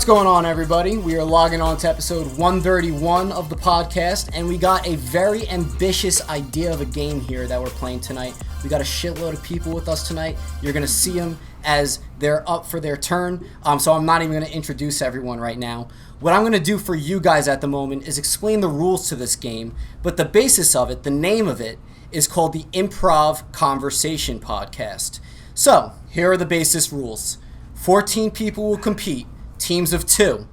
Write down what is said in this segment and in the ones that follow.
What's going on, everybody? We are logging on to episode 131 of the podcast, and we got a very ambitious idea of a game here that we're playing tonight. We got a shitload of people with us tonight. You're going to see them as they're up for their turn, so I'm not even going to introduce everyone right now. What I'm going to do for you guys at the moment is explain the rules to this game, but the basis of it, the name of it, is called the IMPROV Conversation Podcast. So, here are the basis rules. 14 people will compete. Teams of 2.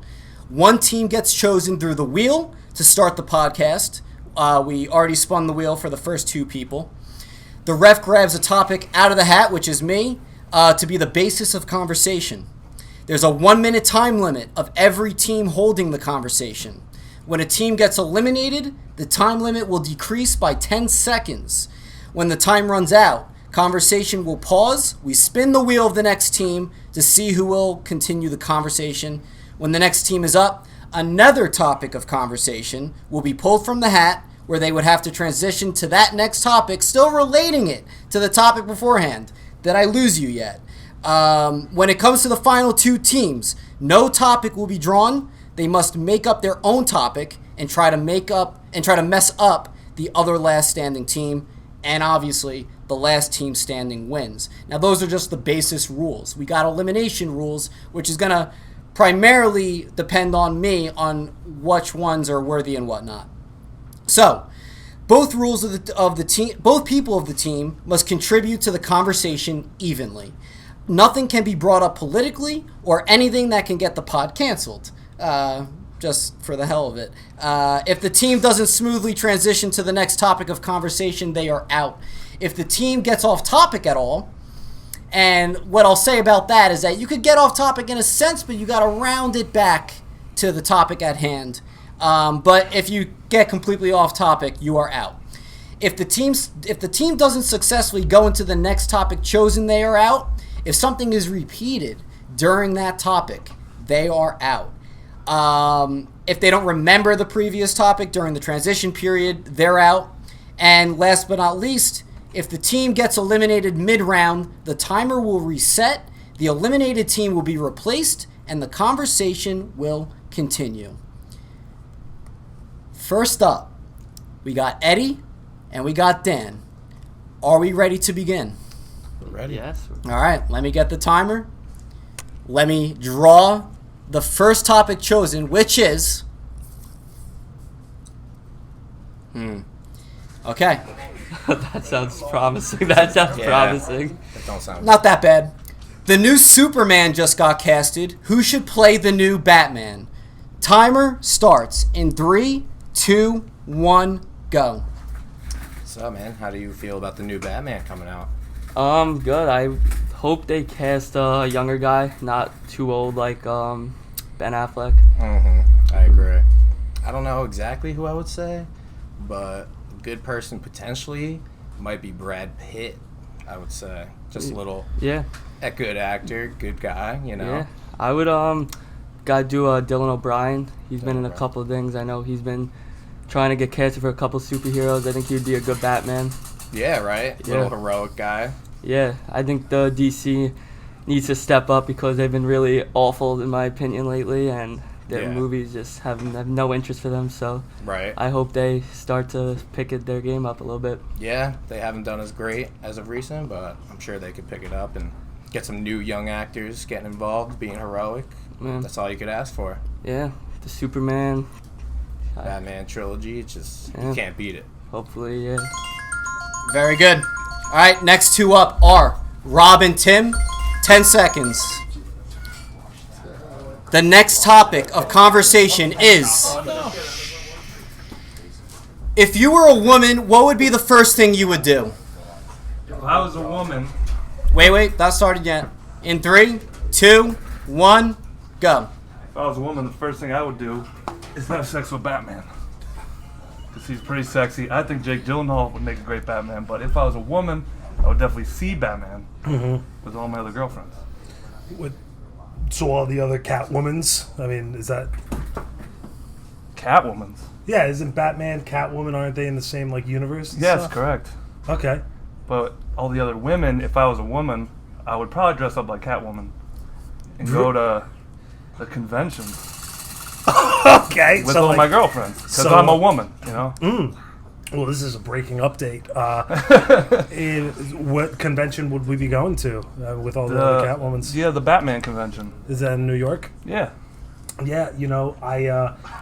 One team gets chosen through the wheel to start the podcast. We already spun the wheel for the first 2 people. The ref grabs a topic out of the hat, which is me, to be the basis of conversation. There's a 1-minute time limit of every team holding the conversation. When a team gets eliminated, the time limit will decrease by 10 seconds. When the time runs out, conversation will pause. We spin the wheel of the next team to see who will continue the conversation. When the next team is up, another topic of conversation will be pulled from the hat where they would have to transition to that next topic, still relating it to the topic beforehand. Did I lose you yet? When it comes to the final 2 teams, no topic will be drawn. They must make up their own topic and try to mess up the other last standing team. And obviously, the last team standing wins. Now, those are just the basis rules. We got elimination rules, which is going to primarily depend on me on which ones are worthy and whatnot. So, both rules of the team, both people of the team must contribute to the conversation evenly. Nothing can be brought up politically or anything that can get the pod canceled. Just for the hell of it. If the team doesn't smoothly transition to the next topic of conversation, they are out. If the team gets off topic at all, and what I'll say about that is that you could get off topic in a sense, but you got to round it back to the topic at hand. But if you get completely off topic, you are out. If the team doesn't successfully go into the next topic chosen, they are out. If something is repeated during that topic, they are out. If they don't remember the previous topic during the transition period, they're out. And last but not least, if the team gets eliminated mid-round, the timer will reset, the eliminated team will be replaced, and the conversation will continue. First up, we got Eddie and we got Dan. Are we ready to begin? We're ready. Yes. All right, let me get the timer. Let me draw the first topic chosen, which is... Okay. That sounds promising. Promising. That don't sound Not that bad. The new Superman just got casted. Who should play the new Batman? Timer starts in 3, 2, 1, go. What's up, man? How do you feel about the new Batman coming out? Good. I hope they cast a younger guy, not too old like Ben Affleck. I agree. I don't know exactly who I would say, but a good person potentially might be Brad Pitt, I would say. Just a little... Yeah. A good actor, good guy, you know? Yeah. I would, gotta do Dylan O'Brien. He's been in a couple of things. I know he's been trying to get casted for a couple superheroes. I think he'd be a good Batman. Yeah, right? Yeah. Little heroic guy. Yeah, I think the DC needs to step up because they've been really awful, in my opinion, lately, and their movies just have no interest for them, so Right. I hope they start to pick their game up a little bit. Yeah, they haven't done as great as of recent, but I'm sure they could pick it up and get some new young actors getting involved, being heroic. Yeah. That's all you could ask for. Yeah, the Superman. Batman trilogy, it's just, you can't beat it. Hopefully, yeah. Very good. All right, next 2 up are Rob and Tim. 10 seconds. The next topic of conversation is... If you were a woman, what would be the first thing you would do? If I was a woman... Wait, not started yet. In 3, 2, 1, go. If I was a woman, the first thing I would do is have sex with Batman. Because he's pretty sexy. I think Jake Gyllenhaal would make a great Batman, but if I was a woman, I would definitely see Batman with all my other girlfriends. So all the other Catwomans, I mean, is that... Catwoman's? Yeah, isn't Batman, Catwoman, aren't they in the same, like, universe and Yes, stuff? correct. Okay. But all the other women, if I was a woman, I would probably dress up like Catwoman and go to The convention. Okay. With so all like, my girlfriends. Because so- I'm a woman, you know? Well, this is a breaking update. What convention would we be going to with all the other Catwomans? Yeah, the Batman convention. Is that in New York? Yeah. Yeah,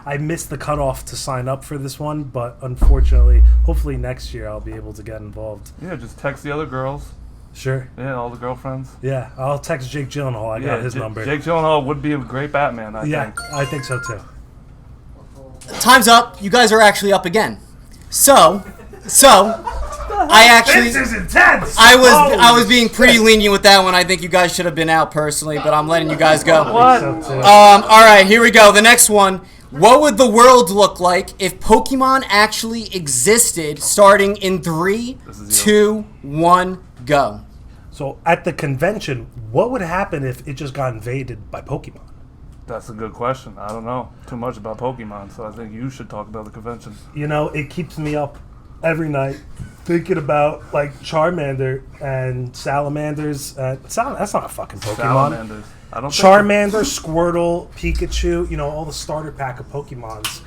I missed the cutoff to sign up for this one, but unfortunately, hopefully next year I'll be able to get involved. Yeah, just text the other girls. Sure. Yeah, all the girlfriends. Yeah, I'll text Jake Gyllenhaal. I got his number. Jake Gyllenhaal would be a great Batman, I think. I think so too. Time's up. You guys are actually up again. So, I actually, This is intense. I was being pretty lenient with that one. I think you guys should have been out personally, but I'm letting you guys go. What? All right, here we go. The next one. What would the world look like if Pokemon actually existed? Starting in 3, 2, 1, go. So at the convention, what would happen if it just got invaded by Pokemon? That's a good question. I don't know too much about Pokemon, so I think you should talk about the convention. You know, it keeps me up every night thinking about like Charmander and Salamanders. That's not a fucking Pokemon. Salamanders. I don't Charmander, Squirtle, Pikachu, you know, all the starter pack of Pokemons.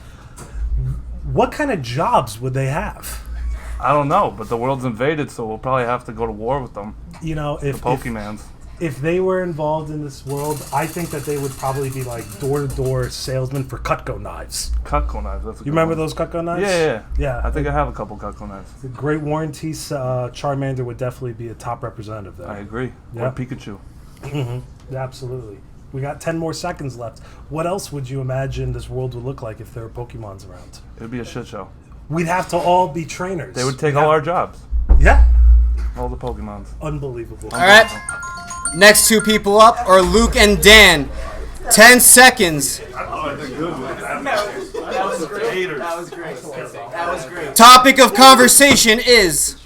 What kind of jobs would they have? I don't know, but the world's invaded, so we'll probably have to go to war with them. You know, The Pokemans. if they were involved in this world, I think that they would probably be like door-to-door salesmen for Cutco knives. Cutco knives. That's a You good remember one. those Cutco knives? Yeah. Yeah. I think I have a couple Cutco knives. Great warranties. Charmander would definitely be a top representative there. I agree. Yeah. Or Pikachu. Absolutely. We got 10 more seconds left. What else would you imagine this world would look like if there were Pokemons around? It would be a shit show. We'd have to all be trainers. They would take all our jobs. Yeah. All the Pokemons. Unbelievable. All right. Next two people up are Luke and Dan. 10 seconds. Topic of conversation is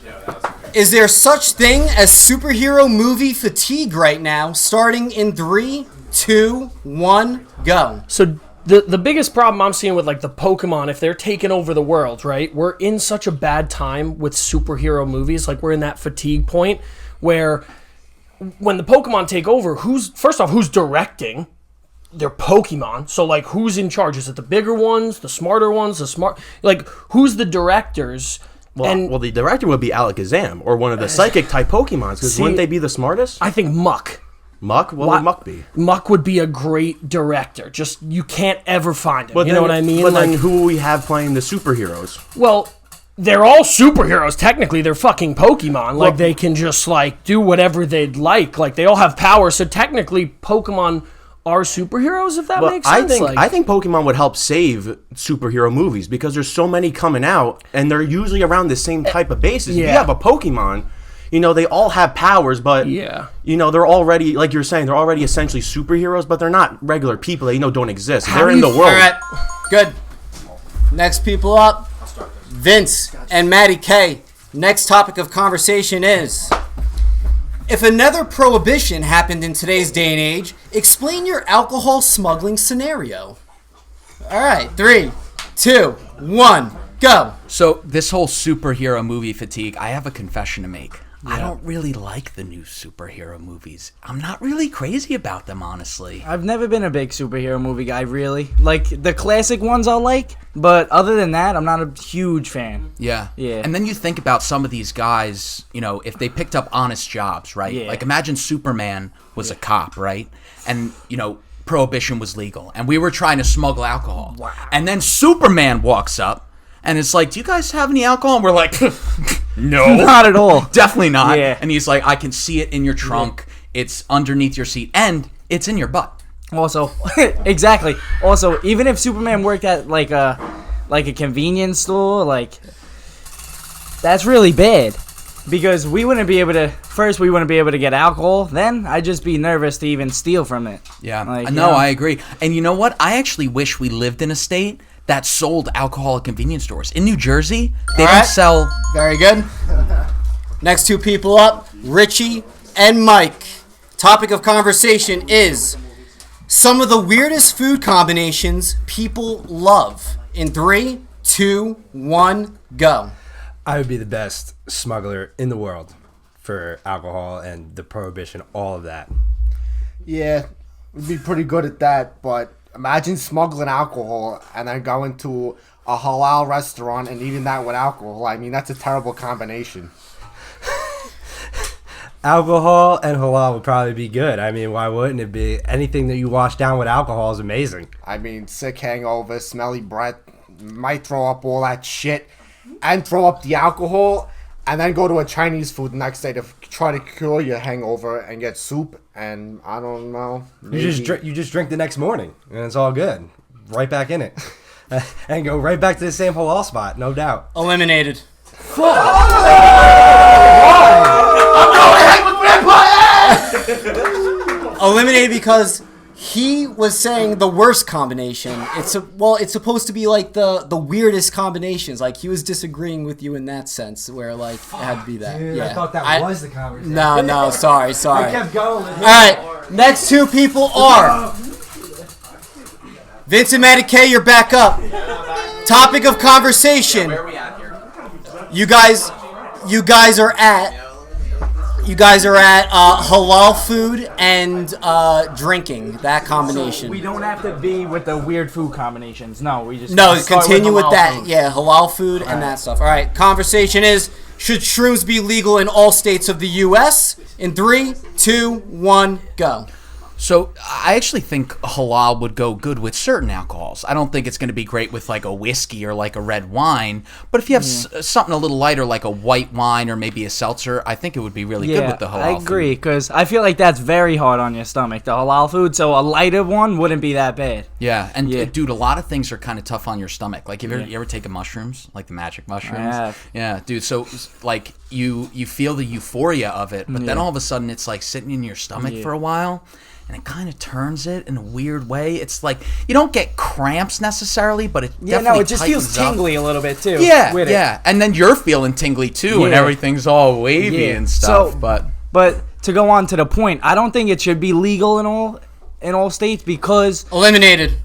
there such thing as superhero movie fatigue right now? Starting in 3, 2, 1, go. So the biggest problem I'm seeing with like the Pokemon, if they're taking over the world, right? We're in such a bad time with superhero movies. Like we're in that fatigue point where when the Pokemon take over, who's directing their Pokemon? So like who's in charge? Is it the bigger ones, the smarter ones, like who's the directors? Well, the director would be Alakazam or one of the psychic type Pokemons, because wouldn't they be the smartest? I think Muck. Muck? What would Muck be? Muck would be a great director. Just you can't ever find him. But you know what I mean? But then who will we have playing the superheroes? Well, they're all superheroes. Technically, they're fucking Pokemon. Like, they can just, like, do whatever they'd like. Like, they all have power. So, technically, Pokemon are superheroes, if that makes sense. I think Pokemon would help save superhero movies because there's so many coming out, and they're usually around the same type of basis. Yeah. If you have a Pokemon, you know, they all have powers, but, Yeah. you know, they're already, like you're saying, they're already essentially superheroes, but they're not regular people that, you know, don't exist. They're in the world. All right. Good. Next people up, Vince and Maddie K. Next topic of conversation is, if another prohibition happened in today's day and age, explain your alcohol smuggling scenario. All right, 3, 2, 1, go. So this whole superhero movie fatigue, I have a confession to make. I don't really like the new superhero movies. I'm not really crazy about them, honestly. I've never been a big superhero movie guy, really. Like, the classic ones I'll like, but other than that, I'm not a huge fan. Yeah. Yeah. And then you think about some of these guys, you know, if they picked up honest jobs, right? Yeah. Like imagine Superman was a cop, right? And, you know, prohibition was legal. And we were trying to smuggle alcohol. Wow. And then Superman walks up and it's like, do you guys have any alcohol? And we're like, no. Not at all. Definitely not. Yeah. And he's like, I can see it in your trunk. It's underneath your seat. And it's in your butt. Also, exactly. Also, even if Superman worked at like a convenience store, like that's really bad because we wouldn't be able to get alcohol. Then I'd just be nervous to even steal from it. Yeah. Like, No, I agree. And you know what? I actually wish we lived in a state that sold alcohol at convenience stores. In New Jersey, they don't sell. Very good. Next two people up, Richie and Mike. Topic of conversation is some of the weirdest food combinations people love. In 3, 2, 1, go. I would be the best smuggler in the world for alcohol and the prohibition, all of that. Yeah, would be pretty good at that, but imagine smuggling alcohol and then going to a halal restaurant and eating that with alcohol. I mean, that's a terrible combination. Alcohol and halal would probably be good. I mean, why wouldn't it be? Anything that you wash down with alcohol is amazing. I mean, sick hangover, smelly breath, might throw up all that shit and throw up the alcohol and then go to a Chinese food the next day to try to cure your hangover and get soup and I don't know. You just drink the next morning and it's all good. Right back in it. And go right back to the same halal spot, no doubt. Eliminated. Eliminated because he was saying the worst combination. It's supposed to be like the weirdest combinations. Like he was disagreeing with you in that sense, where like it had to be that. Dude, yeah. I thought that was the conversation. No, sorry. I kept going. All right, next two people are Vincent Manikay. You're back up. Topic of conversation. Where are we at here? You guys are at halal food and drinking. That combination. We don't have to be with the weird food combinations. No, we just continue with that. Food. Yeah, halal food and that stuff. All right. Conversation is: should shrooms be legal in all states of the U.S.? In 3, 2, 1, go. So I actually think halal would go good with certain alcohols. I don't think it's going to be great with like a whiskey or like a red wine. But if you have something a little lighter like a white wine or maybe a seltzer, I think it would be really good with the halal I agree, because I feel like that's very hard on your stomach, the halal food. So a lighter one wouldn't be that bad. Yeah, and dude, a lot of things are kind of tough on your stomach. Like, you ever taken mushrooms, like the magic mushrooms? Yeah, dude. So like you feel the euphoria of it, but then all of a sudden it's like sitting in your stomach for a while. And it kind of turns it in a weird way. It's like you don't get cramps necessarily, but it definitely it just feels tingly a little bit too. Yeah. And then you're feeling tingly too, and everything's all wavy and stuff. So, but to go on to the point, I don't think it should be legal in all states because eliminated.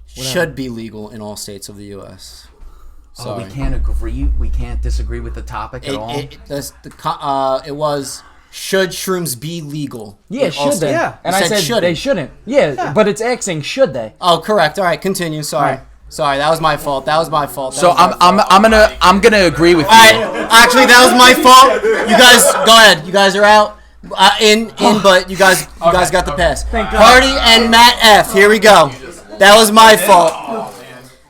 Should be legal in all states of the U.S. So we can't agree. We can't disagree with the topic at all. It was. Should shrooms be legal? Yeah, should they? Yeah. And I said they shouldn't. Yeah, but it's asking should they? Oh, correct. All right, continue. Sorry, that was my fault. So I'm gonna agree with you. All right, actually, that was my fault. You guys, go ahead. You guys are out. But you guys got the pass. Hardy and Matt F. Here we go. That was my fault.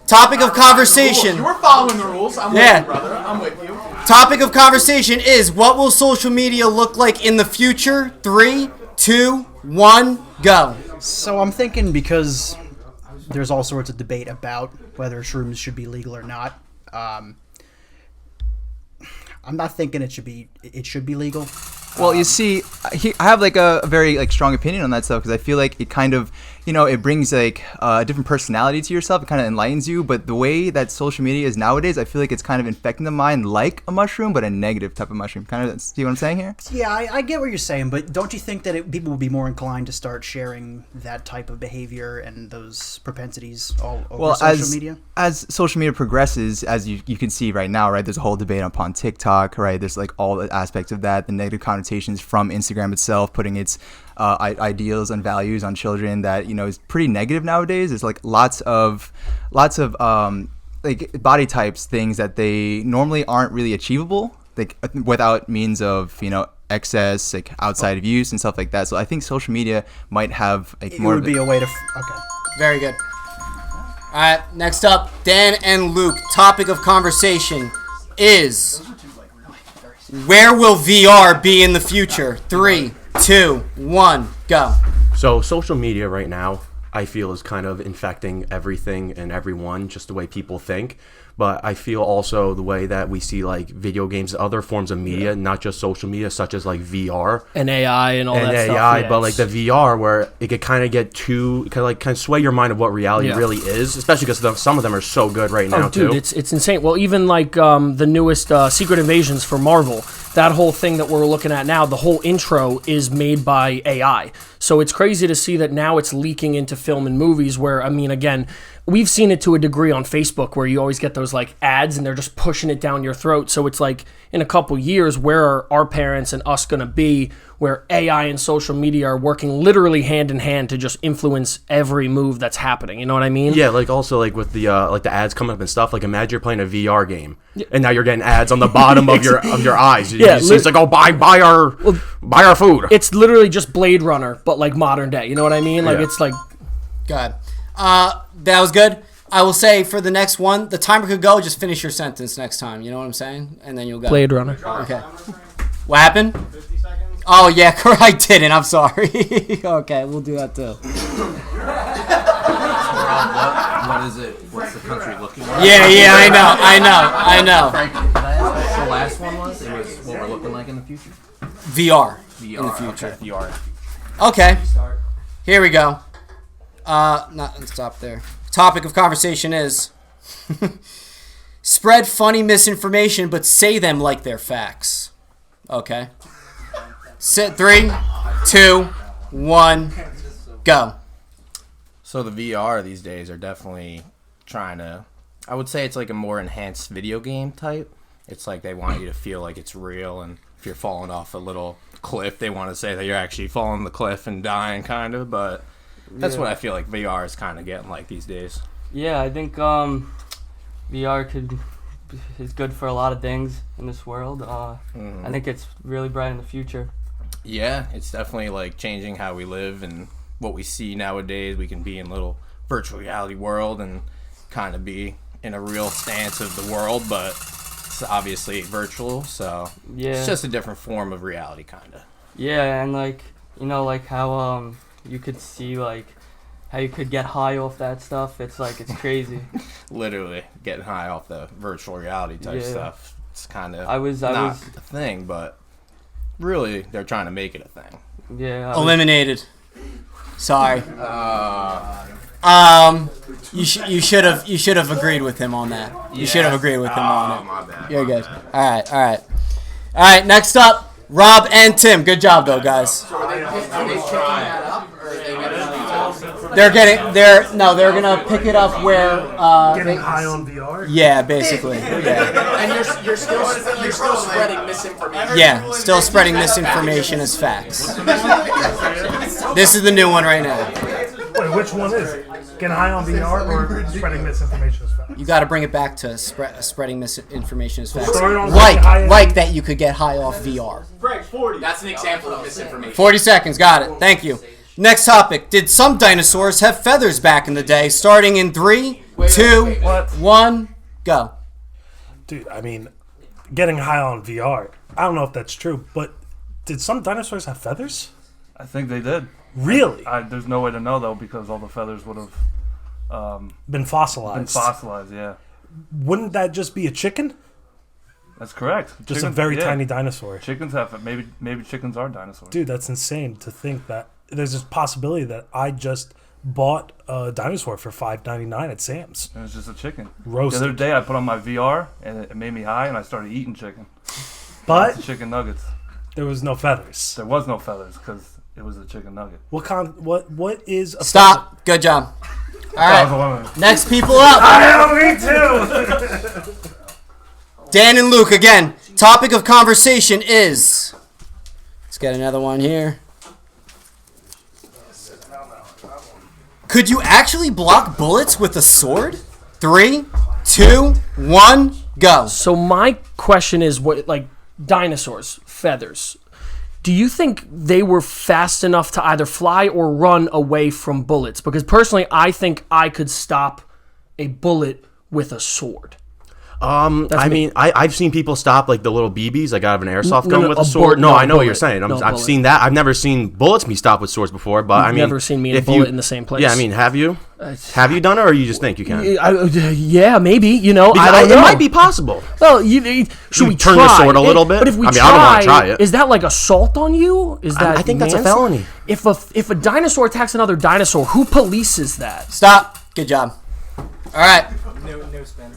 Topic of conversation. You were following the rules. I'm with you, brother. I'm with you. Topic of conversation is: what will social media look like in the future? 3, 2, 1, go. So I'm thinking, because there's all sorts of debate about whether shrooms should be legal or not. I'm not thinking it should be legal. Well, you see, I have like a very like strong opinion on that stuff, because I feel like it kind of, it brings like a different personality to yourself. It kind of enlightens you. But the way that social media is nowadays, I feel like it's kind of infecting the mind like a mushroom, but a negative type of mushroom. Kind of, see what I'm saying here? Yeah, I get what you're saying, but don't you think that people would be more inclined to start sharing that type of behavior and those propensities all over social media? As social media progresses, as you can see right now, right, there's a whole debate upon TikTok, right? There's like all the aspects of that, the negative connotations from Instagram itself, putting its ideals and values on children that is pretty negative nowadays. There's like lots of like body types, things that they normally aren't really achievable, like without means of excess, like outside of use and stuff like that. So I think social media might have like more. It would be a way to. Okay. Very good. All right. Next up, Dan and Luke. Topic of conversation is: where will VR be in the future? 3, 2, 1, go. So social media right now, I feel, is kind of infecting everything and everyone, just the way people think. But I feel also the way that we see like video games, other forms of media, not just social media, such as like VR and AI and all that stuff. And AI, but like the VR, where it could kind of get too, kind of sway your mind of what reality really is, especially because some of them are so good right now too. Dude, it's insane. Well, even like the newest Secret Invasions for Marvel, that whole thing that we're looking at now, the whole intro is made by AI. So it's crazy to see that now it's leaking into film and movies where, I mean, again, we've seen it to a degree on Facebook where you always get those like ads and they're just pushing it down your throat. So it's like in a couple years, where are our parents and us going to be where AI and social media are working literally hand in hand to just influence every move that's happening. You know what I mean? Yeah, like also like with the ads coming up and stuff. Like imagine you're playing a VR game, and now you're getting ads on the bottom of your eyes. Yeah, it's like, oh, buy our food. It's literally just Blade Runner, but like modern day. You know what I mean? Like it's like. God, that was good. I will say for the next one, the timer could go. Just finish your sentence next time. You know what I'm saying? And then you'll go. Blade Runner. Okay. What happened? 50 seconds. Oh yeah, I didn't. I'm sorry. Okay, we'll do that too. What is it? What's the country looking like? Yeah, I know. Frankie, can I ask what the last one was? It was what we're looking like in the future? VR in the future. Okay, VR. Okay. Here we go. Not stop there. Topic of conversation is spread funny misinformation, but say them like they're facts. Okay. Sit 3, 2, 1, go. So the VR these days are definitely trying to, I would say it's like a more enhanced video game type. It's like they want you to feel like it's real, and if you're falling off a little cliff, they want to say that you're actually falling the cliff and dying, kind of, but that's what I feel like VR is kind of getting like these days. Yeah, I think VR is good for a lot of things in this world. I think it's really bright in the future. Yeah, it's definitely like changing how we live and what we see nowadays. We can be in a little virtual reality world and kind of be in a real stance of the world, but it's obviously virtual, so it's just a different form of reality, kind of. Yeah, and like, you know, like how you could see like how you could get high off that stuff. It's like, it's crazy. Literally getting high off the virtual reality type stuff. It's kind of I was a thing, but really they're trying to make it a thing. Yeah. Eliminated. Sorry. You should have agreed with him on that. You should have agreed with him on it. My bad. You're good. All right. Next up, Rob and Tim. Good job though, guys. They're gonna pick it up where Getting high on VR. Yeah, basically. Yeah. And you're still spreading misinformation. Yeah, still spreading misinformation as facts. This is the new one right now. Wait, which one is it? Getting high on VR or spreading misinformation as facts? You got to bring it back to spreading misinformation as facts. Like Like that you could get high off VR. That's an example of misinformation. 40 seconds, got it. Thank you. Next topic. Did some dinosaurs have feathers back in the day? Starting in 3, 2, 1, go. Dude, I mean, getting high on VR. I don't know if that's true, but did some dinosaurs have feathers? I think they did. Really? There's no way to know though, because all the feathers would have been fossilized. Yeah. Wouldn't that just be a chicken? That's correct. Just a very tiny dinosaur. Chickens have maybe chickens are dinosaurs. Dude, that's insane to think that there's this possibility that I just bought a dinosaur for $5.99 at Sam's. And it's just a chicken. Roasted. The other day I put on my VR and it made me high and I started eating chicken. But chicken nuggets. There was no feathers. There was no feathers because it was a chicken nugget. What is a Stop. Feather? Good job. All right. Next people up. Me too. Dan and Luke again. Topic of conversation is. Let's get another one here. Could you actually block bullets with a sword? 3, 2, 1, go. So my question is, what, like dinosaurs, feathers, do you think they were fast enough to either fly or run away from bullets? Because personally, I think I could stop a bullet with a sword. I mean, I've seen people stop like the little BBs like out of an airsoft gun with a sword. I know what you're saying. I've seen that. I've never seen bullets be stopped with swords before, but I mean, never seen me and a bullet in the same place. Yeah, I mean, have you? Have you done it, or you just think you can? Yeah, maybe. You know, because I don't know. It might be possible. Well, should we turn try? the sword a little bit? But if we I don't want to try it. Is that like assault on you? Is that? I think that's a felony. If a dinosaur attacks another dinosaur, who polices that? Stop. Good job. All right. No spin.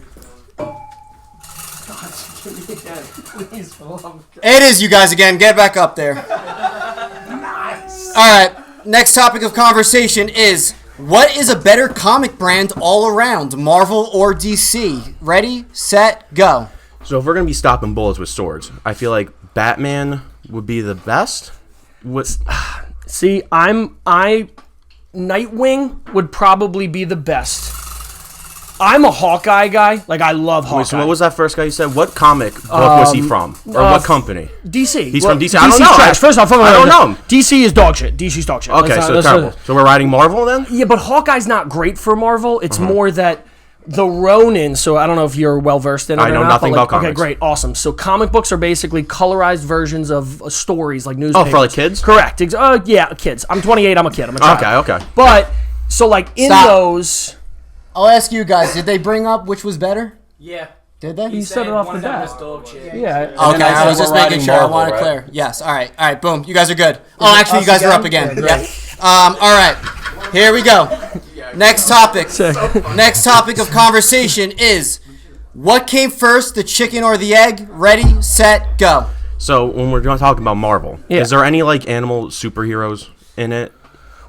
It is you guys again. Get back up there. Nice. All right. Next topic of conversation is, what is a better comic brand all around, Marvel or DC? Ready, set, go. So if we're going to be stopping bullets with swords, I feel like Batman would be the best. What? See, Nightwing would probably be the best. I'm a Hawkeye guy. Like, I love Hawkeye. Wait, so what was that first guy you said? What comic book was he from? Or what company? DC. He's from DC. I don't know. Trash. First off, I don't know him. DC is dog shit. DC's dog shit. Okay, so terrible. So we're riding Marvel then? Yeah, but Hawkeye's not great for Marvel. It's more that the Ronin. So I don't know if you're well versed in it. I know nothing about comics. Okay, great, awesome. So comic books are basically colorized versions of stories, like newspapers. Oh, for like kids? Correct. Yeah, kids. I'm 28. I'm a kid. I'm a child. Okay. But so like in those. I'll ask you guys, did they bring up which was better? Yeah. Did they? He said it off the bat. Yeah. Okay, I was just making sure. I want to clear. Yes. All right. Boom. You guys are good. Oh, actually, you guys are up again. Yeah. All right. Here we go. Next topic. Next topic of conversation is, what came first, the chicken or the egg? Ready, set, go. So when we're talking about Marvel, is there any like animal superheroes in it?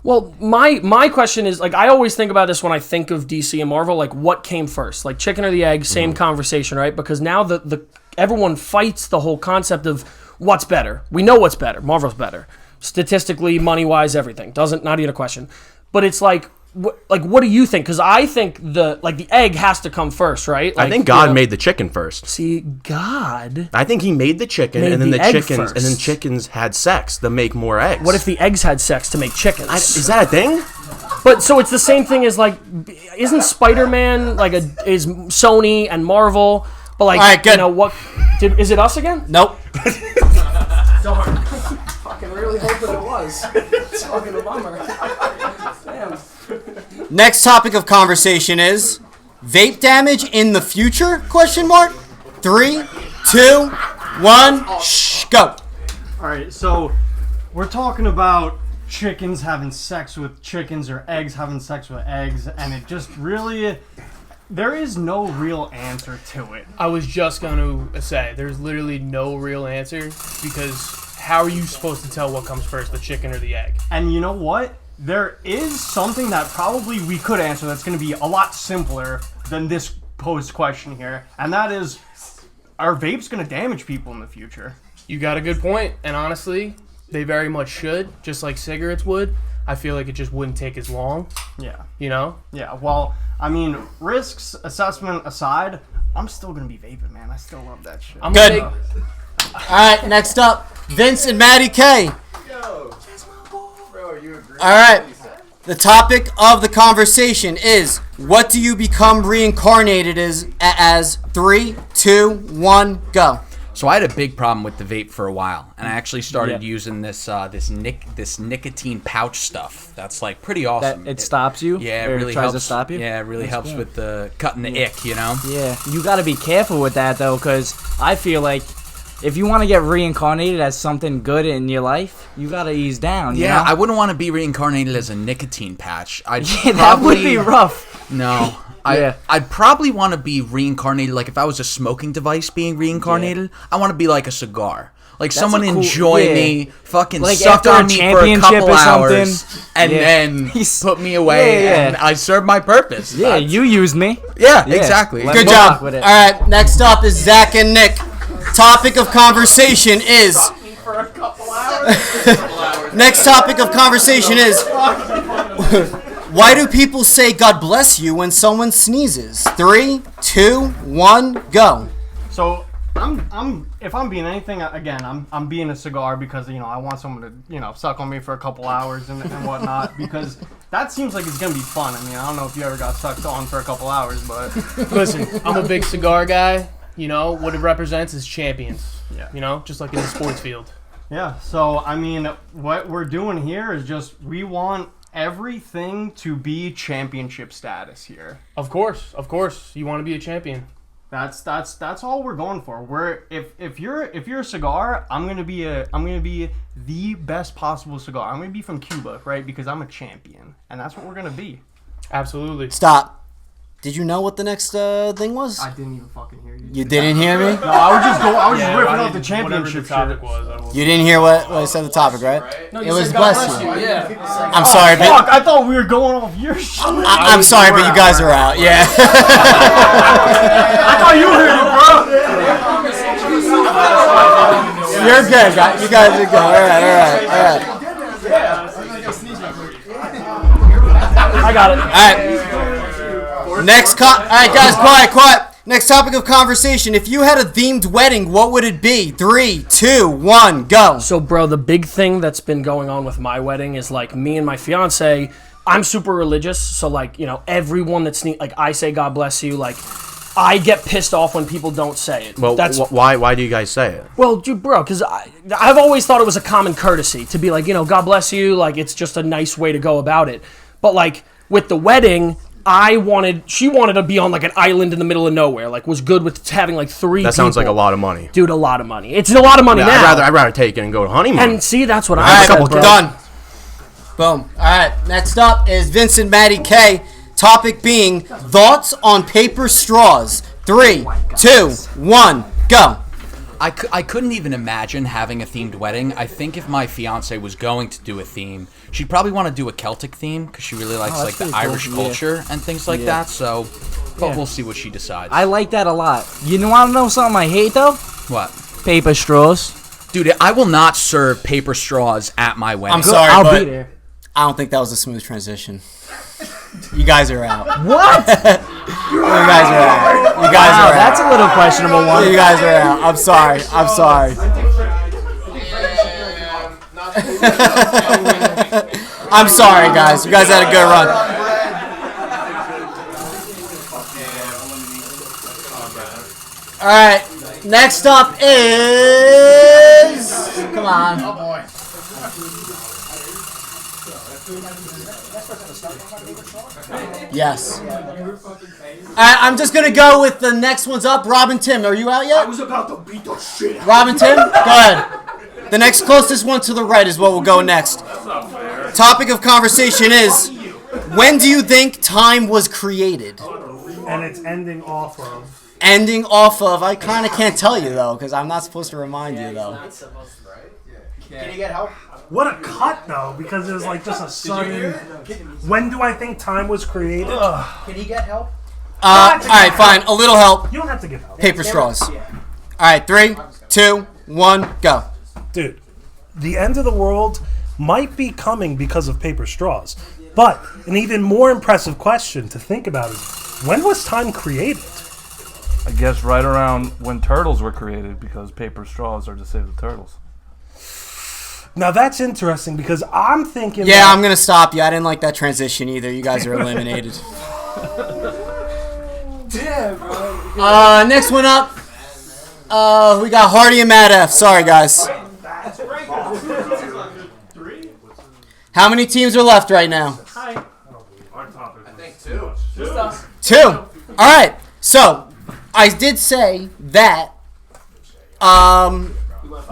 Well, my question is, like, I always think about this when I think of DC and Marvel, like, what came first? Like, chicken or the egg, same conversation, right? Because now the everyone fights the whole concept of what's better. We know what's better. Marvel's better. Statistically, money-wise, everything. Not even a question. But it's like, what do you think? Because I think the egg has to come first, right? Like, I think God made the chicken first. See, God. I think he made the chicken, and then chickens had sex to make more eggs. What if the eggs had sex to make chickens? Is that a thing? But so it's the same thing as like, isn't Spider-Man is Sony and Marvel? But like, all right, good. You know what? Is it us again? Nope. Darn. Fucking really hoping it was. It's fucking a bummer. Damn. Next topic of conversation is vape damage in the future? Question mark. 3, 2, 1. Shh. Go. All right. So we're talking about chickens having sex with chickens or eggs having sex with eggs, and it just really. There is no real answer to it. I was just going to say, there's literally no real answer, because how are you supposed to tell what comes first, the chicken or the egg? And you know what? There is something that probably we could answer that's going to be a lot simpler than this posed question here, and that is, are vapes going to damage people in the future? You got a good point, and honestly, they very much should, just like cigarettes would. I feel like it just wouldn't take as long. Yeah. You know? Yeah, well, I mean, risks assessment aside, I'm still going to be vaping, man. I still love that shit. Good. All right, next up, Vince and Maddie K. All right. The topic of the conversation is, what do you become reincarnated as? 3, 2, 1, go. So I had a big problem with the vape for a while, and I actually started using this nicotine pouch stuff. That's like pretty awesome. That it stops you. Yeah, it or really tries helps. to stop you. Yeah, it really That's helps good. with the cutting the ick. You know. Yeah, you got to be careful with that though, because I feel like if you want to get reincarnated as something good in your life, you got to ease down. You know? I wouldn't want to be reincarnated as a nicotine patch. That would be rough. No. I'd probably want to be reincarnated, like if I was a smoking device being reincarnated, I want to be like a cigar. Like someone enjoy me, fucking like suck on me for a couple hours, and then put me away, and I served my purpose. Yeah, you used me. Yeah, exactly. Good job. All right, next up is Zach and Nick. Topic of conversation is... Next topic of conversation is... Why do people say God bless you when someone sneezes? 3, 2, 1, go. So if I'm being anything, again, I'm being a cigar because I want someone to suck on me for a couple hours and whatnot, because that seems like it's gonna be fun. I mean, I don't know if you ever got sucked on for a couple hours, but listen, I'm a big cigar guy. You know what it represents is champions. Yeah. You know, just like in the sports field. Yeah. So I mean, what we're doing here is just we want everything to be championship status here. Of course, you want to be a champion. That's all we're going for. If you're a cigar, I'm gonna be the best possible cigar. I'm gonna be from Cuba, right? Because I'm a champion, and that's what we're gonna be. Absolutely. Stop. Did you know what the next thing was? I didn't even fucking hear you. You didn't hear me? No, I was just ripping out the championship topic was. You didn't hear what I said the topic, right? No, it was bless you. Yeah. I'm sorry, but fuck, I thought we were going off your shit. I'm sorry, but you guys are out. Yeah. I thought you heard it, bro. You're good, guys. You guys are good. All right. I got it. All right. All right, guys, quiet. Next topic of conversation. If you had a themed wedding, what would it be? 3, 2, 1, go. So, bro, the big thing that's been going on with my wedding is, like, me and my fiance, I'm super religious, so, like, you know, everyone that's like, I say God bless you, like, I get pissed off when people don't say it. Well, why do you guys say it? Well, dude, bro, because I've always thought it was a common courtesy to be like, you know, God bless you, like, it's just a nice way to go about it. But, like, with the wedding, she wanted to be on, like, an island in the middle of nowhere, like, was good with having, like, 3 That sounds like a lot of money. Dude, a lot of money. It's a lot of money now. I'd rather take it and go to honeymoon. And see, that's what I said, bro. Done. Boom. All right. Next up is Vincent Matty K. Topic being thoughts on paper straws. 3, 2, 1, go. I couldn't even imagine having a themed wedding. I think if my fiance was going to do a theme, she'd probably want to do a Celtic theme because she really likes like the Irish culture and things like that. So, but we'll see what she decides. I like that a lot. You want to know something I hate though? What? Paper straws. Dude, I will not serve paper straws at my wedding. I'm sorry, I'll but be there. I don't think that was a smooth transition. You guys are out. What? You guys are out. You guys are out. That's a little questionable one. You guys are out. I'm sorry. I'm sorry, guys. You guys had a good run. All right. Next up is... Come on. Oh, boy. Yes. I'm just going to go with the next one's up. Robin Tim, are you out yet? I was about to beat the shit out of Robin Tim, go ahead. The next closest one to the right is what will go next. Topic of conversation is, when do you think time was created? And it's ending off of. Ending off of, I kind of can't tell you though, because I'm not supposed to remind you though. Can you get help? What a cut though, because it was like just a sudden. When do I think time was created? Can he get help? Alright, fine. A little help. You don't have to give help. Paper straws. Alright, 3, 2, 1, go. Dude, the end of the world might be coming because of paper straws. But an even more impressive question to think about is, when was time created? I guess right around when turtles were created, because paper straws are to save the turtles. Now that's interesting because I'm thinking. Yeah, I'm gonna stop you. I didn't like that transition either. You guys are eliminated. Damn, bro. Next one up. We got Hardy and Mad F. Sorry, guys. How many teams are left right now? I think 2. 2. All right. So, I did say that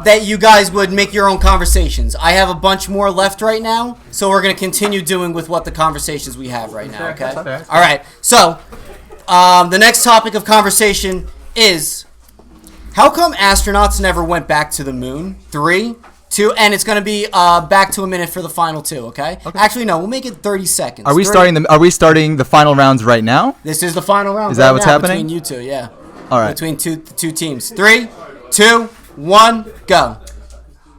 that you guys would make your own conversations. I have a bunch more left right now, so we're going to continue doing with what the conversations we have right now, okay? All right. So, the next topic of conversation is, how come astronauts never went back to the moon? 3, 2, and it's going to be back to a minute for the final 2, okay? Actually, no, we'll make it 30 seconds. Are we starting the final rounds right now? This is the final round. Is that what's happening? Between you two, yeah. All right. Between two teams. 3, 2, 1, go.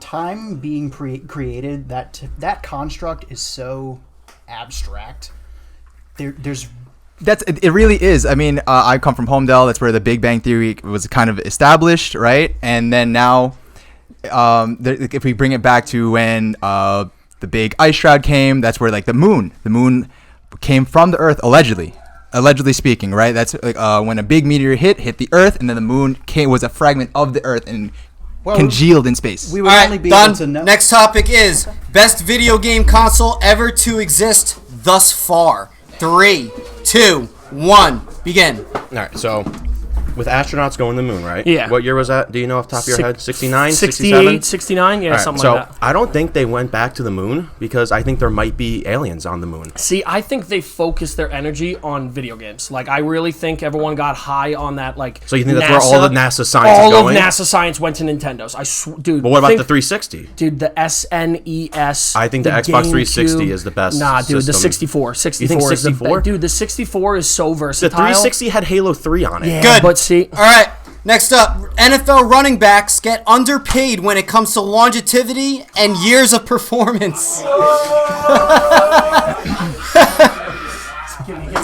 Time being created, that construct is so abstract. There's It really is. I mean, I come from Homedale. That's where the Big Bang Theory was kind of established, right? And then now, if we bring it back to when the big ice shroud came, that's where like the moon came from the Earth, allegedly speaking, right? That's like when a big meteor hit the Earth, and then the moon was a fragment of the Earth and congealed in space. We would only be able to know. Next topic is best video game console ever to exist thus far. 3, 2, 1, begin. All right, so with astronauts going to the moon, right? Yeah. What year was that? Do you know off the top of your head? 69, 68, 67? 69, yeah, All right, something so like that. I don't think they went back to the moon because I think there might be aliens on the moon. See, I think they focused their energy on video games. Like, I really think everyone got high on that, like, So you think that's where all the NASA science is going? All of NASA science went to Nintendos. Dude. But what about the 360? Dude, the SNES. I think the Xbox 360 is the best Nah, dude, the system. 64. 64 You think is the 64? Dude, the 64 is so The versatile. 360 had Halo 3 on it. Yeah, Good. but see. All right. Next up, NFL running backs get underpaid when it comes to longevity and years of performance.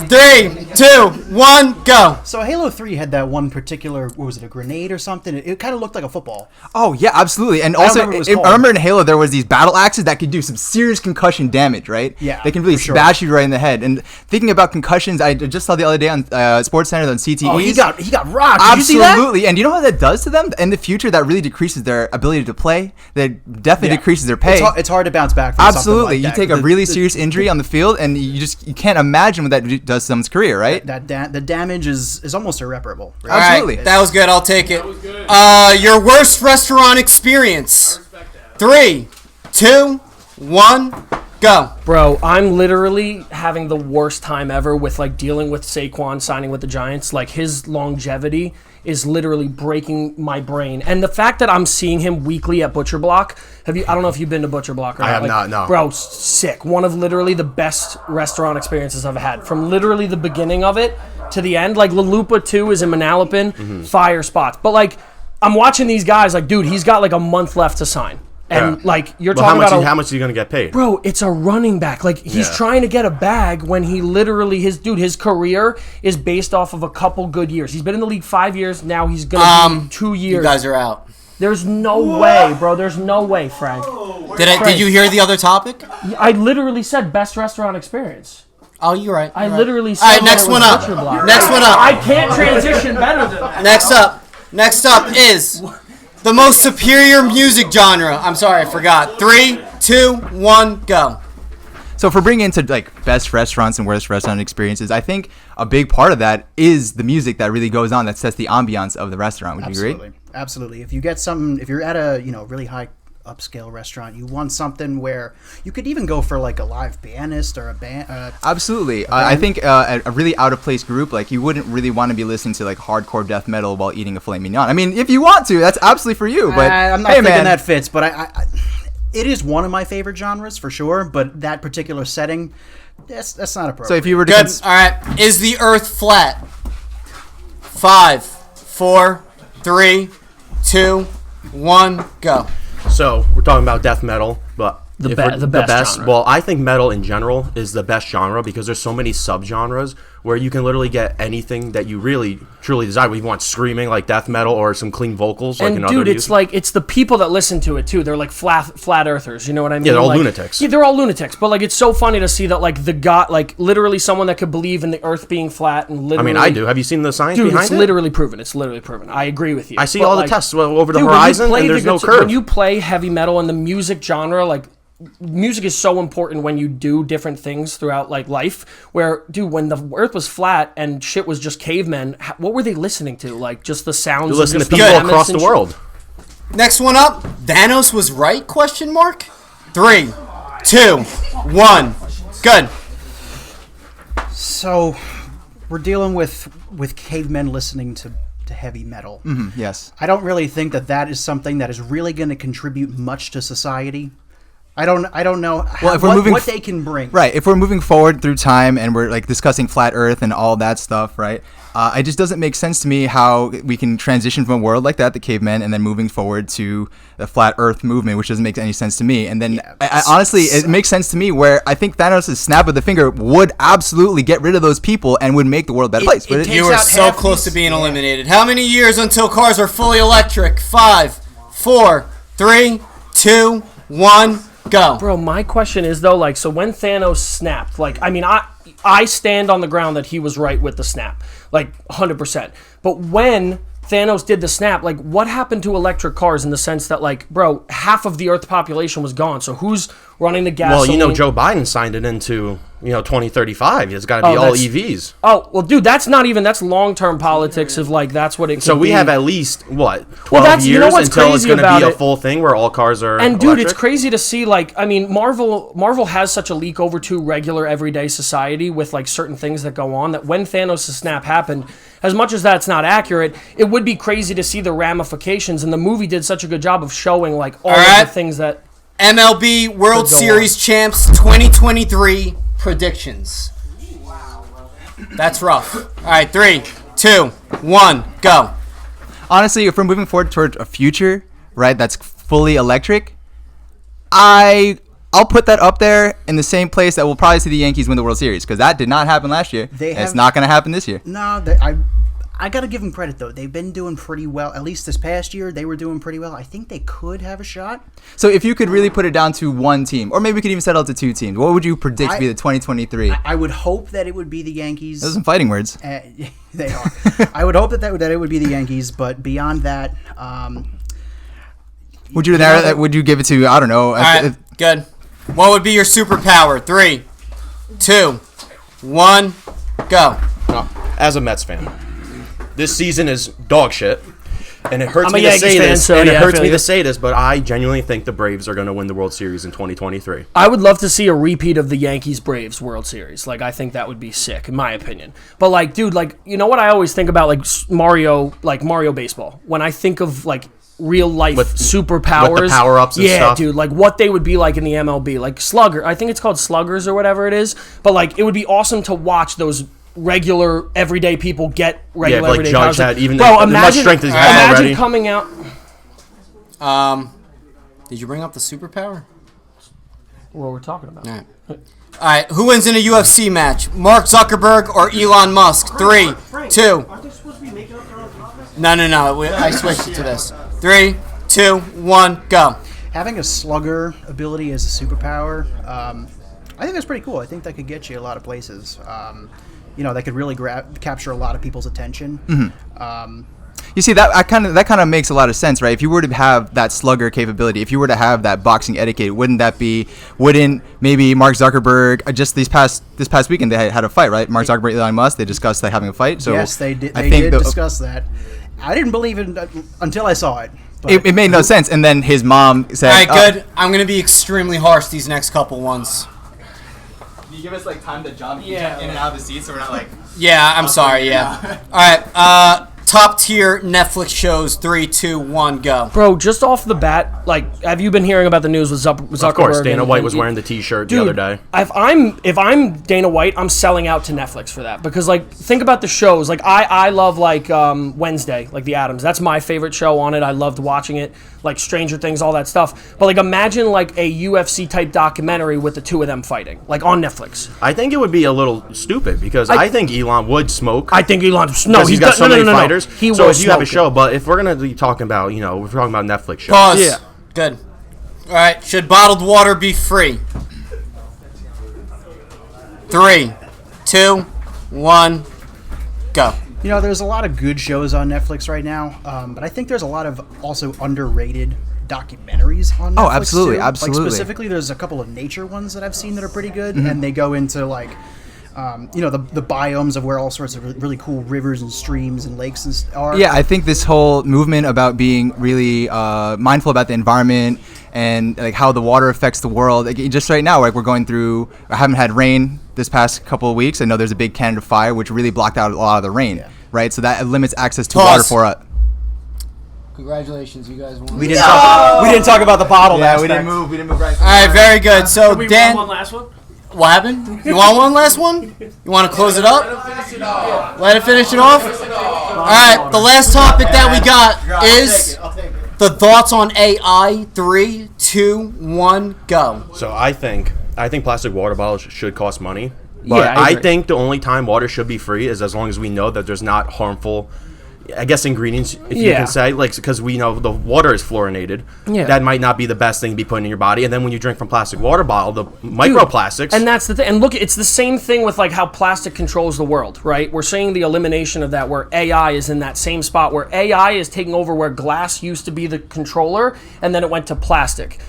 3, 2, 1, go. So Halo 3 had that one particular, what was it, a grenade or something? It kind of looked like a football. Oh, yeah, absolutely. And also, I remember in Halo there was these battle axes that could do some serious concussion damage, right? Yeah, they can really bash you right in the head. And thinking about concussions, I just saw the other day on Sports Center on CTE. Oh, he got rocked. Absolutely. Did you see that? And you know what that does to them? In the future, that really decreases their ability to play. That definitely decreases their pay. It's hard to bounce back from Absolutely. something like that. You take a really serious injury on the field, and you can't imagine what that does to someone's career, right? The damage is almost irreparable. Right? Absolutely. That was good. I'll take it. Your worst restaurant experience. 3, 2, 1, go. Bro, I'm literally having the worst time ever with like dealing with Saquon signing with the Giants. Like his longevity is literally breaking my brain. And the fact that I'm seeing him weekly at Butcher Block, I don't know if you've been to Butcher Block or not. I have not, no. Bro, sick. One of literally the best restaurant experiences I've had. From literally the beginning of it to the end. Like La Lupa 2 is in Manalapan, fire spots. But like, I'm watching these guys, like, dude, he's got like a month left to sign. And like you're talking about how much are you gonna get paid? Bro, it's a running back. Like he's trying to get a bag when he literally his career is based off of a couple good years. He's been in the league 5 years. Now he's gonna be 2 years. You guys are out. There's no way, bro. There's no way, Frank. Did you hear the other topic? I literally said best restaurant experience. Oh, you're right. I literally said. All right, next one up. Next one up. I can't transition better than that. Next up is the most superior music genre. I'm sorry, I forgot. 3, 2, 1, go. So if we're bringing into like best restaurants and worst restaurant experiences, I think a big part of that is the music that really goes on that sets the ambiance of the restaurant. Would you agree? Absolutely. If you get something, if you're at a really high upscale restaurant, you want something where you could even go for like a live pianist or a band. Absolutely. I think a really out of place group, like you wouldn't really want to be listening to like hardcore death metal while eating a filet mignon. I mean, if you want to, that's absolutely for you. But I'm not thinking that fits. But I it is one of my favorite genres for sure. But that particular setting, that's not appropriate. So if you were to all right, is the Earth flat? 5, 4, 3, 2, 1, go. So we're talking about death metal, but the best genre. Well, I think metal in general is the best genre because there's so many subgenres where you can literally get anything that you really truly desire. We want screaming like death metal or some clean vocals like and dude, it's like it's the people that listen to it too. They're like flat earthers. You know what I mean? Yeah, they're all like, lunatics. Yeah, they're all lunatics. But like, it's so funny to see that like the god, like literally someone that could believe in the Earth being flat and literally. I mean, I do. Have you seen the science behind it? It's literally proven. It's literally proven. I agree with you. I see all the tests over the dude, horizon, and there's no curve. When you play heavy metal and the music genre, like. Music is so important when you do different things throughout like life where dude when the earth was flat and shit was just cavemen, what were they listening to? Like just the sounds. You're listening to people across the world. Next one up, Thanos was right, question mark. 3, 2, 1, good. So we're dealing with cavemen listening to heavy metal. Yes. I don't really think that is something that is really going to contribute much to society. I don't know what they can bring. Right. If we're moving forward through time and we're like discussing flat Earth and all that stuff, right? It just doesn't make sense to me how we can transition from a world like that, the cavemen, and then moving forward to the flat Earth movement, which doesn't make any sense to me. And then, honestly, it makes sense to me where I think Thanos' snap of the finger would absolutely get rid of those people and would make the world a better place. But you were so close to being eliminated. How many years until cars are fully electric? 5, 4, 3, 2, 1. Go. Bro, my question is though, like, so when Thanos snapped, like, I mean, I stand on the ground that he was right with the snap, like 100%. But when Thanos did the snap, like, what happened to electric cars in the sense that, like, bro, half of the Earth population was gone. So who's running the gasoline? Well, Joe Biden signed it into 2035. It's got to be all EVs. Oh, well, dude, that's long-term politics of, like, that's what it could So we be. have at least, 12 years until it's going to be a full thing where all cars are And, dude, electric? it's crazy to see, like, I mean, Marvel has such a leak over to regular, everyday society with, like, certain things that go on that when Thanos' snap happened, as much as that's not accurate, it would be crazy to see the ramifications, and the movie did such a good job of showing, like, all of the things that... MLB World Series champs 2023 predictions. That's rough. All right, 3, 2, 1, go. honestly, if we're moving forward toward a future, right, that's fully electric, I'll put that up there in the same place that we'll probably see the Yankees win the World Series, because that did not happen last year. It's not going to happen this year. No, I got to give them credit, though. They've been doing pretty well. At least this past year, they were doing pretty well. I think they could have a shot. So if you could really put it down to one team, or maybe we could even settle it to two teams, what would you predict to be the 2023? I would hope that it would be the Yankees. Those are some fighting words. They are. I would hope that it would be the Yankees, but beyond that... would you give it to, I don't know. All right, good. What would be your superpower? 3, 2, 1, go. As a Mets fan, this season is dog shit, and it hurts I'm a me to Yankees say fan, this. so And yeah, it I hurts feel me you. to say this, but I genuinely think the Braves are going to win the World Series in 2023. I would love to see a repeat of the Yankees-Braves World Series. Like, I think that would be sick, in my opinion. But, like, dude, like, you know what I always think about, like, Mario baseball? When I think of, like, real-life superpowers. With the power-ups and stuff. Yeah, dude, like, what they would be like in the MLB. Like, Slugger. I think it's called Sluggers or whatever it is. But, like, it would be awesome to watch those regular, everyday people get regular, like everyday Judge powers. had, even Bro, as much strength as he had imagine already. coming out... Did you bring up the superpower? What we're talking about. All right. Who wins in a UFC match? Mark Zuckerberg or Elon Musk? 3, 2. No. I switched it to this. 3, 2, 1, go. Having a slugger ability as a superpower, I think that's pretty cool. I think that could get you a lot of places. That could really capture a lot of people's attention. Mm-hmm. You see, that kind of makes a lot of sense, right? If you were to have that slugger capability, if you were to have that boxing etiquette, wouldn't maybe Mark Zuckerberg, just this past weekend they had a fight, right? Mark Zuckerberg and Elon Musk, they discussed having a fight. So yes, they did. They did discuss that. I didn't believe it until I saw it. It made no sense, and then his mom said, "All right, good. I'm going to be extremely harsh these next couple ones." Can you give us time to jump in and out of the seat so we're not like... Yeah, I'm sorry, yeah. All right, top tier Netflix shows, 3, 2, 1, go. Bro, just off the bat, like, have you been hearing about the news with Zuckerberg? Of course, Dana White was wearing the T-shirt the other day. If I'm Dana White, I'm selling out to Netflix for that because, like, think about the shows. Like, I love Wednesday, like the Addams. That's my favorite show on it. I loved watching it. Like Stranger Things, all that stuff. But like, imagine like a UFC type documentary with the two of them fighting, like on Netflix. I think it would be a little stupid because I think Elon would smoke. I think Elon. No, he's got so many fighters. He so will if you have a smoke show, but if we're gonna be talking about, we're talking about Netflix shows. Pause. Yeah. Good. All right. Should bottled water be free? 3, 2, 1, go. There's a lot of good shows on Netflix right now, but I think there's a lot of also underrated documentaries on Netflix. Oh, absolutely, too. absolutely. Like specifically, there's a couple of nature ones that I've seen that are pretty good, and they go into like, the biomes of where all sorts of really cool rivers and streams and lakes are. Yeah, I think this whole movement about being really mindful about the environment and like how the water affects the world. Like, just right now, like we're going through, I haven't had rain this past couple of weeks. I know there's a big Canada fire which really blocked out a lot of the rain. Yeah. Right, so that limits access to water for us. Congratulations, you guys won. We didn't talk about the bottle. Yeah, we didn't move right. All right, very good. So we Dan, want one last one? What happened? You want one last one? You want to close it up? Let it finish it off. All right, the last topic that we got is the thoughts on AI. 3, 2, 1, go. So I think plastic water bottles should cost money. But Yeah, I agree. I think the only time water should be free is as long as we know that there's not harmful, I guess, ingredients, if you can say, like, because we know the water is fluorinated. Yeah. That might not be the best thing to be putting in your body. And then when you drink from plastic water bottle, the microplastics. And that's the thing. And look, it's the same thing with like how plastic controls the world, right? We're seeing the elimination of that where AI is in that same spot where AI is taking over where glass used to be the controller and then it went to plastic.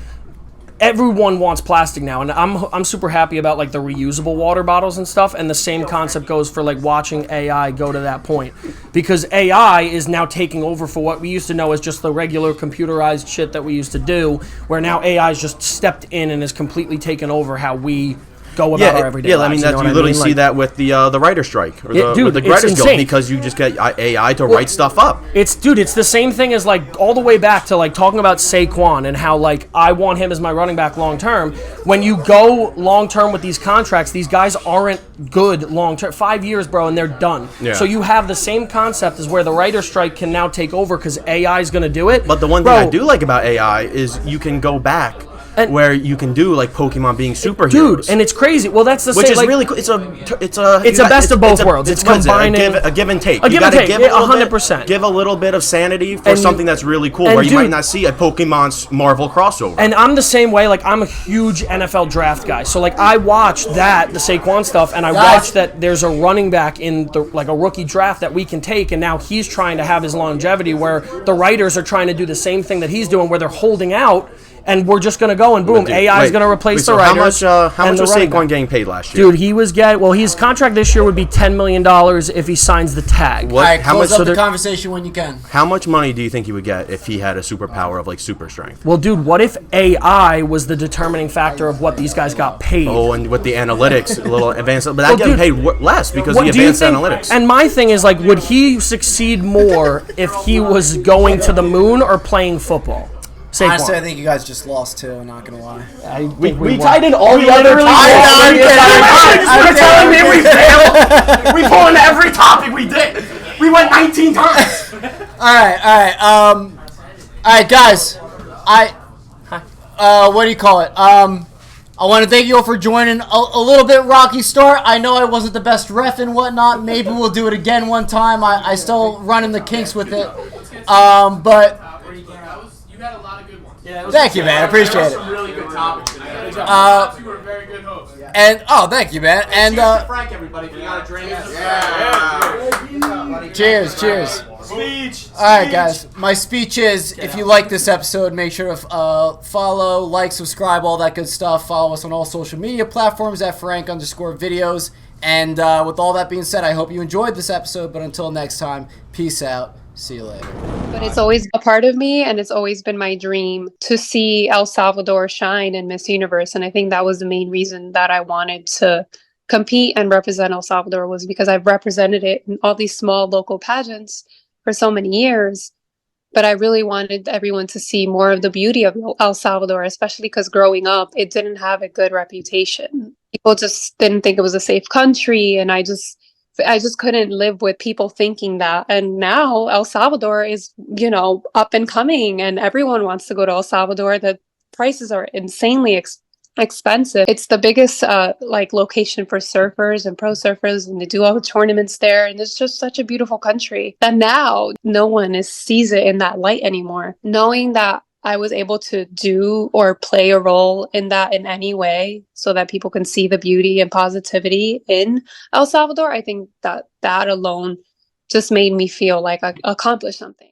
Everyone wants plastic now, and I'm super happy about like the reusable water bottles and stuff, and the same concept goes for like watching AI go to that point, because AI is now taking over for what we used to know as just the regular computerized shit that we used to do, where now AI has just stepped in and has completely taken over how we go about our everyday I lives. mean, you know you what I literally mean? see that with the writer strike or dude, the it's Writers Guild, insane. because you just get AI to write stuff up. It's the same thing as like all the way back to like talking about Saquon and how like I want him as my running back long term. When you go long term with these contracts, these guys aren't good long term. 5 years, bro, and they're done. Yeah. So you have the same concept as where the writer strike can now take over because AI is going to do it. But the one thing I do like about AI is you can go back where you can do like Pokemon being superheroes, dude, and it's crazy. Well, that's the which same, is like, really cool. It's a best of both worlds. It's combining a give and take. A give and take. Give 100%. Give a little bit of sanity for something that's really cool, where you might not see a Pokemon Marvel crossover. And I'm the same way. Like, I'm a huge NFL draft guy. So, like, I watched the Saquon stuff, and I watched that there's a running back in the like a rookie draft that we can take, and now he's trying to have his longevity, where the writers are trying to do the same thing that he's doing, where they're holding out. And we're just going to go and boom, AI is going to replace the writers. How much was Saquon getting paid last year? Dude, he was his contract this year would be $10 million if he signs the tag. All right, close up the conversation when you can. How much money do you think he would get if he had a superpower of like super strength? Well, dude, what if AI was the determining factor of what these guys got paid? Oh, and with the analytics, a little advanced, but that getting paid less because of the do you advanced think, analytics. And my thing is, like, would he succeed more if he was going to the moon or playing football? Saquon. Honestly, I think you guys just lost too. I'm not gonna lie. We tied in all the other You're telling me we failed? We pulled into every topic we did. We went 19 times. All right, guys. What do you call it? I want to thank you all for joining. A little bit rocky start. I know I wasn't the best ref and whatnot. Maybe we'll do it again one time. I still running the kinks with it. But. You had a lot of good ones. Yeah, thank you, man. I appreciate it. Some really good topics. Good job. You were a very good host. And thank you, man. And Frank, everybody, if you got a drink. Cheers. Speech. All right, guys. My speech is: if you like this episode, make sure to follow, like, subscribe, all that good stuff. Follow us on all social media platforms at Frank_videos. And with all that being said, I hope you enjoyed this episode. But until next time, peace out. See you later. But it's always a part of me, and it's always been my dream to see El Salvador shine in Miss Universe. And I think that was the main reason that I wanted to compete and represent El Salvador, was because I've represented it in all these small local pageants for so many years. But I really wanted everyone to see more of the beauty of El Salvador, especially because growing up, it didn't have a good reputation. People just didn't think it was a safe country, and I just couldn't live with people thinking that. And now El Salvador is, up and coming, and everyone wants to go to El Salvador. The prices are insanely expensive. It's the biggest location for surfers and pro surfers, and they do all the tournaments there. And it's just such a beautiful country that now no one sees it in that light anymore. Knowing that I was able to do or play a role in that in any way so that people can see the beauty and positivity in El Salvador, I think that alone just made me feel like I accomplished something.